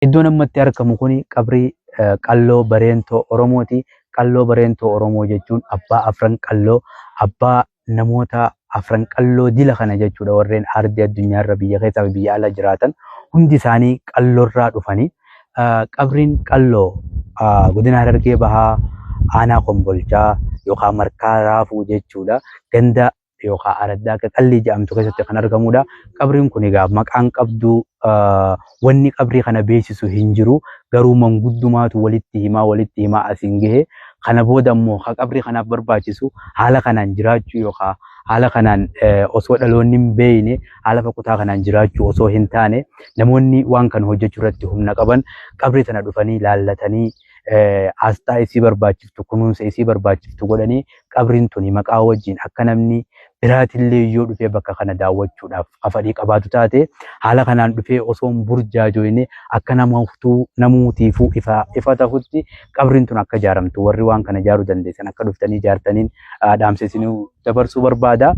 Iddoon ammatti argamu kuni qabrii qalloo Bareentoo Oromooti. Qalloo Bareentoo Oromoo jechuun abbaa afran qalloo, abbaa namoota afran qalloo dila kana jechuudha. Warreen ardii addunyaarra biyya keessaa fi biyya ala jiraatan hundi isaanii qalloorraa dhufanii. Qabriin qalloo godina Harargee Bahaa aanaa Kombolchaa yookaan Markaa Raafuu jechuudha. Ganda yookaan araddaa qallii jedhamtu keessatti kan argamudha. Qabriin kun egaa maqaan qabduu wanni qabrii kana beeksisu hin jiru. Garuu manguddumaatu walitti himaa asiin gahe. Kana booda immoo qabrii kanaaf barbaachisu haala kanaan jiraachuu yookaan haala kanaan osoo dhaloonni hin beekne haala fakkutaa kanaan jiraachuu osoo hin taane namoonni waan kana hojjechuu irratti humna qaban qabrii sana dhufanii laallatanii asxaa isii barbaachiftu kunuunsa isii barbaachiftu godhanii qabriin tuni maqaa wajjin akka namni biraatillee yoo dhufee bakka kana daawwachuudhaaf afadii qabaatu taate haala kanaan dhufee osoo burjaajoyne akka namuutiifuu ifa ta'utti qabriin tun akka ijaaramtu warri waan kana ijaaruu dandeessan akka dhuftanii ijaartaniin dhaamsa isinii dabarsuu barbaada.